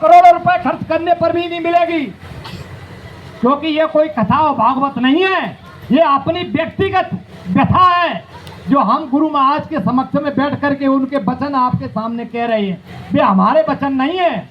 करोड़ों रुपए खर्च करने पर भी नहीं मिलेगी, क्योंकि ये कोई कथा और भागवत नहीं है, ये अपनी व्यक्तिगत व्यथा है जो हम गुरु महाराज के समक्ष में बैठ करके उनके वचन आपके सामने कह रहे हैं। वे हमारे वचन नहीं है,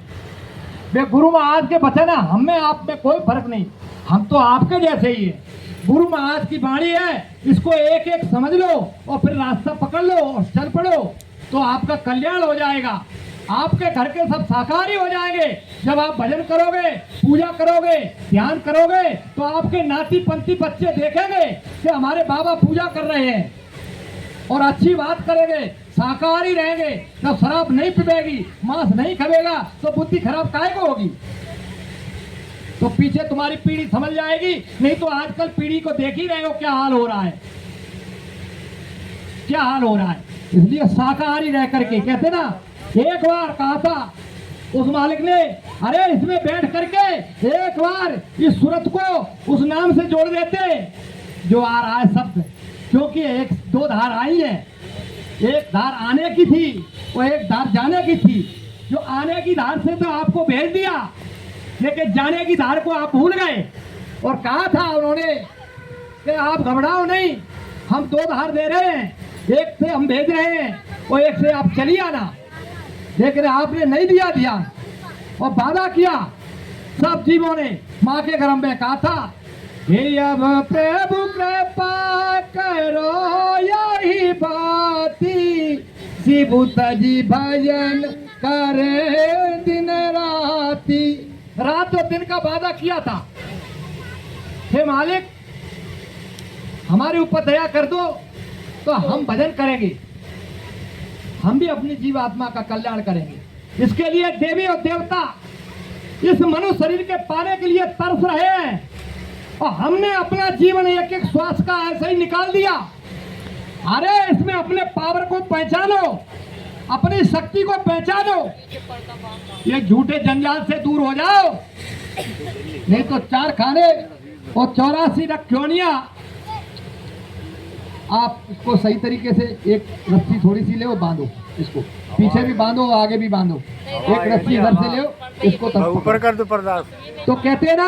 वे गुरु महाराज के वचन है। हम में आप में कोई फर्क नहीं, हम तो आपके जैसे ही है। गुरु महाराज की वाणी है, इसको एक एक समझ लो और फिर रास्ता पकड़ लो और चल पड़ो, तो आपका कल्याण हो जाएगा। आपके घर के सब साकारी हो जाएंगे। जब आप भजन करोगे, पूजा करोगे, ध्यान करोगे, तो आपके नाती पंथी बच्चे देखेंगे कि हमारे बाबा पूजा कर रहे हैं और अच्छी बात करेंगे, शाकाहारी रहेंगे। जब शराब नहीं पीबेगी, मांस नहीं खाएगा, तो बुद्धि खराब काहे को होगी? तो पीछे तुम्हारी पीढ़ी समझ जाएगी। नहीं तो आजकल पीढ़ी को देख ही रहे हो क्या हाल हो रहा है, क्या हाल हो रहा है। इसलिए शाकाहारी रह करके कहते ना, एक बार कहा था उस मालिक ने, अरे इसमें बैठ करके एक बार इस सूरत को उस नाम से जोड़ देते जो आ रहा है शब्द, क्योंकि एक दो धार आई है, एक धार आने की थी और एक धार जाने की थी। जो आने की धार से तो आपको भेज दिया, लेकिन जाने की धार को आप भूल गए। और कहा था उन्होंने कि आप घबराओ नहीं, हम दो धार दे रहे हैं, एक से हम भेज रहे हैं और एक से आप चलिए आना। लेकिन आपने नहीं दिया ध्यान और वादा किया। सब जीवों ने माँ के गर्भ में कहा था, हे अब प्रभु कृपा करो यही बाती, शिव तजी भजन करे दिन राती। रात और दिन का वादा किया था। हे मालिक, हमारे ऊपर दया कर दो तो हम भजन करेंगे, हम भी अपनी जीव आत्मा का कल्याण करेंगे। इसके लिए देवी और देवता इस मनुष्य शरीर के पाने के लिए तरस रहे हैं और हमने अपना जीवन एक एक श्वास का ऐसे ही निकाल दिया। अरे इसमें अपने पावर को पहचानो, अपनी शक्ति को पहचानो, ये झूठे जंजाल से दूर हो जाओ। नहीं तो 4 खाने और 84 रखियोनियां। आप इसको सही तरीके से एक रस्सी थोड़ी सी ले बांधो, इसको पीछे भी बांधो आगे भी बांधो, एक रस्सी इधर से ले, इसको ऊपर कर दो पर्दास। तो कहते हैं ना,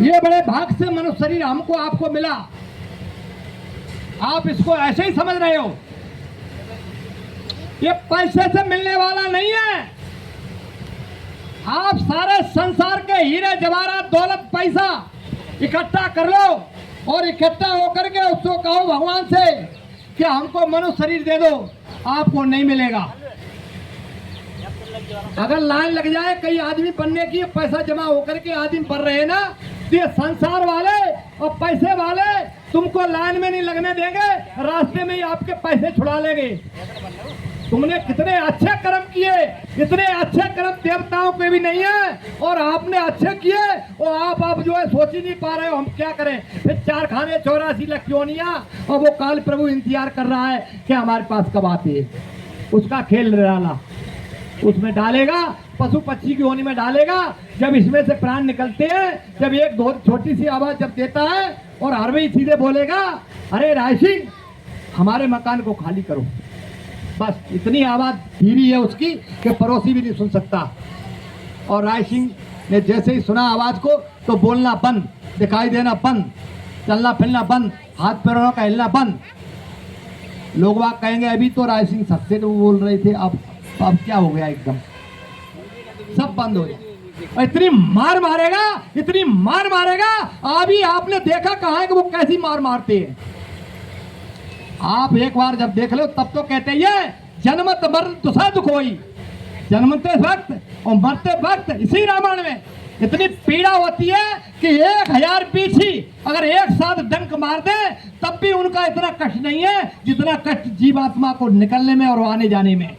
ये बड़े भाग से मनुष्य शरीर हमको आपको मिला। आप इसको ऐसे ही समझ रहे हो, ये पैसे से मिलने वाला नहीं है। आप सारे संसार के हीरे जवाहरात दौलत पैसा इकट्ठा कर लो और इकट्ठा होकर के उसको कहो भगवान से कि हमको मनुष्य शरीर दे दो, आपको नहीं मिलेगा। अगर लाइन लग जाए कई आदमी बनने की, पैसा जमा होकर के आदमी बन रहे हैं ना, तो ये संसार वाले और पैसे वाले तुमको लाइन में नहीं लगने देंगे, रास्ते में ही आपके पैसे छुड़ा लेंगे। तुमने कितने अच्छे कर्म किए, इतने अच्छे कर्म देवताओं के भी नहीं है और आपने अच्छे किए और आप जो है सोच ही नहीं पा रहे हो हम क्या करें। फिर 4 खाने 84 लखियोनियां और वो काल प्रभु इंतजार कर रहा है कि हमारे पास कब आती है। उसका खेल डाला, उसमें डालेगा, पशु पक्षी की योनि में डालेगा। जब इसमें से प्राण निकलते हैं, जब एक दो छोटी सी आवाज जब देता है और हर भाई सीधे बोलेगा, अरे राय सिंह हमारे मकान को खाली करो। बस इतनी आवाज धीरी है उसकी कि पड़ोसी भी नहीं सुन सकता। और राय सिंह ने जैसे ही सुना आवाज को तो बोलना बंद, दिखाई देना बंद, चलना फिरना बंद, हाथ पैरों का हिलना बंद। लोग वाग कहेंगे अभी तो राय सिंह सच्चे तो बोल रहे थे, अब क्या हो गया, एकदम सब बंद हो गया। इतनी मार मारेगा, इतनी मार मारेगा। अभी आपने देखा कहाँ है कि वो कैसी मार मारते हैं। आप एक बार जब देख लो तब तो कहते हैं जन्मत मरण तुसा दुख होई, जन्मते वक्त और मरते वक्त इसी रामायण में इतनी पीड़ा होती है कि 1000 पीछी अगर एक साथ डंक मार दे तब भी उनका इतना कष्ट नहीं है जितना कष्ट जीवात्मा को निकलने में और आने जाने में।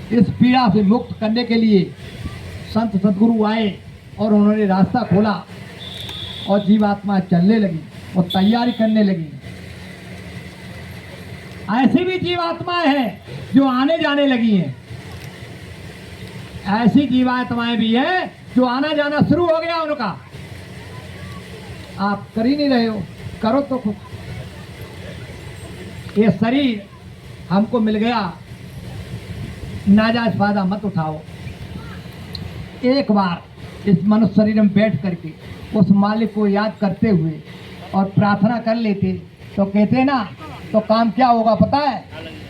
इस पीड़ा से मुक्त करने के लिए संत सदगुरु आए और उन्होंने रास्ता खोला और जीवात्मा चलने लगी और तैयारी करने लगी। ऐसी भी जीवात्माएं हैं जो आने जाने लगी हैं, ऐसी जीवात्माएं भी हैं जो आना जाना शुरू हो गया उनका। आप कर ही नहीं रहे हो, करो तो खुद। ये शरीर हमको मिल गया, नाजायज फायदा मत उठाओ। एक बार इस मनुष्य शरीर में बैठ करके उस मालिक को याद करते हुए और प्रार्थना कर लेते तो कहते ना, तो काम क्या होगा पता है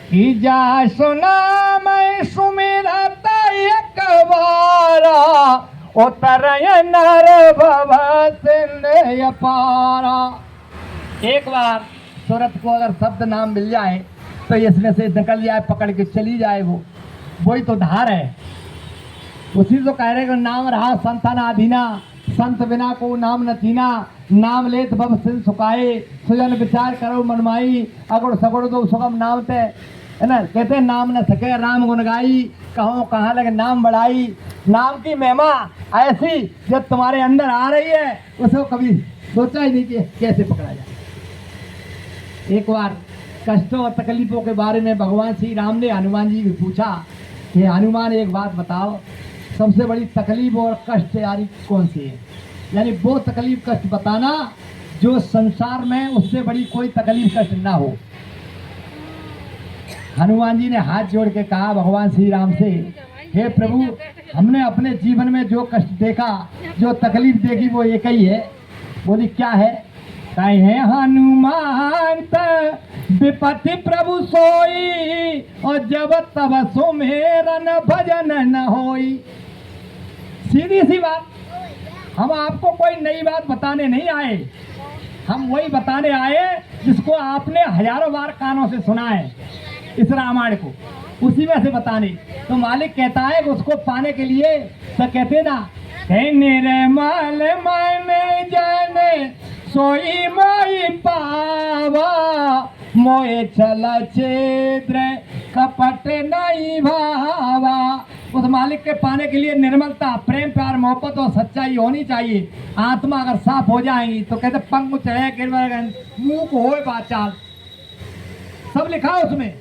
कि जा सुना मैं सुमिरता एक बारा उतर नर भव सिंध पारा। एक बार सूरत को अगर शब्द नाम मिल जाए तो इसमें से निकल जाए, पकड़ के चली जाए, वही तो धार है। उसी तो कह रहे कि नाम रहा संतन आधीना, संत बिना को नाम न चीना, नाम लेत बब सिर सुखाए, सुजन विचार करो मनमाई, अगुड़ सगुड़ दो सुगम नाम ते, है ना। कहते नाम न सके राम गुण गाई, कहो कहाँ लगे नाम बढ़ाई। नाम की महिमा ऐसी जब तुम्हारे अंदर आ रही है उसको कभी सोचा ही नहीं कि कैसे पकड़ा जाए। एक बार कष्टों और तकलीफों के बारे में भगवान श्री राम ने हनुमान जी को पूछा कि हनुमान एक बात बताओ, सबसे बड़ी तकलीफ और कष्ट यानी कौन सी है? यानी वो तकलीफ कष्ट बताना जो संसार में उससे बड़ी कोई तकलीफ कष्ट ना हो। हनुमान जी ने हाथ जोड़ के कहा भगवान श्री राम से, हे प्रभु, हमने अपने जीवन में जो कष्ट देखा, जो तकलीफ देखी वो एक ही है। बोली क्या है? कहे हनुमान विपत्ति प्रभु सोई, और जब तब सुमेरन भजन न होई। सीधी सी बात, हम आपको कोई नई बात बताने नहीं आए, हम वही बताने आए जिसको आपने हजारों बार कानों से सुना है, इस रामायण को उसी में से बताने। तो मालिक कहता है कि उसको पाने के लिए तो कहते ना, निर्मल मन जन सोई मोई पावा, मोए चल छिद्र कपट नहीं भावा। उस मालिक के पाने के लिए निर्मलता, प्रेम, प्यार, मोहब्बत और सच्चाई होनी चाहिए। आत्मा अगर साफ हो जाएगी तो कहते पंख चढ़े गिरवर मुंह को होए बाचाल, सब लिखा है उसमें।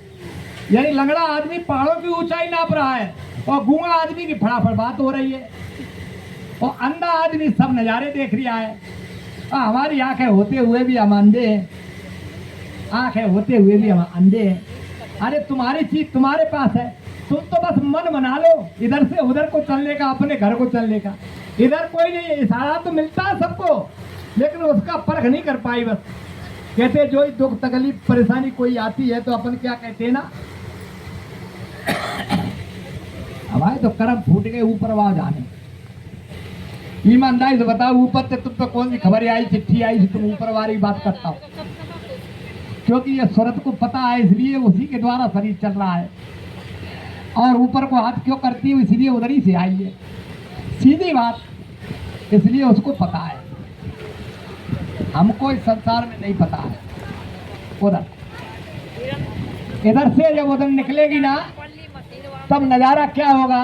यानी लंगड़ा आदमी पहाड़ों की ऊंचाई नाप रहा है और गूंगा आदमी की फटाफट बात हो रही है, और अंधा आदमी सब नज़ारे देख रहा है। हमारी आंखें होते हुए भी हम अंधे हैं, आंखें होते हुए भी हम अंधे हैं। अरे तुम्हारी चीज तुम्हारे पास है, तुम तो बस मन बना लो इधर से उधर को चलने का, अपने घर को चलने का। इधर कोई नहीं है, इशारा तो मिलता है सबको, लेकिन उसका परख नहीं कर पाई। बस कहते जो दुख तकलीफ परेशानी कोई आती है तो अपन क्या कहते हैं ना, हमारे तो कर्म फूट गए ऊपर आवाज आने। ईमानदारी से बताओ, ऊपर से तुम तो कौन सी खबर आई, चिट्ठी आई थी, तुम ऊपर वाली बात करता हो? क्योंकि ये सूरत को पता है, इसलिए उसी के द्वारा शरीर चल रहा है। और ऊपर को हाथ क्यों करती है, इसलिए उधर ही से आई है, सीधी बात, इसलिए उसको पता है। हमको इस संसार में नहीं पता है। उधर इधर से जब उधर निकलेगी ना तब नजारा क्या होगा।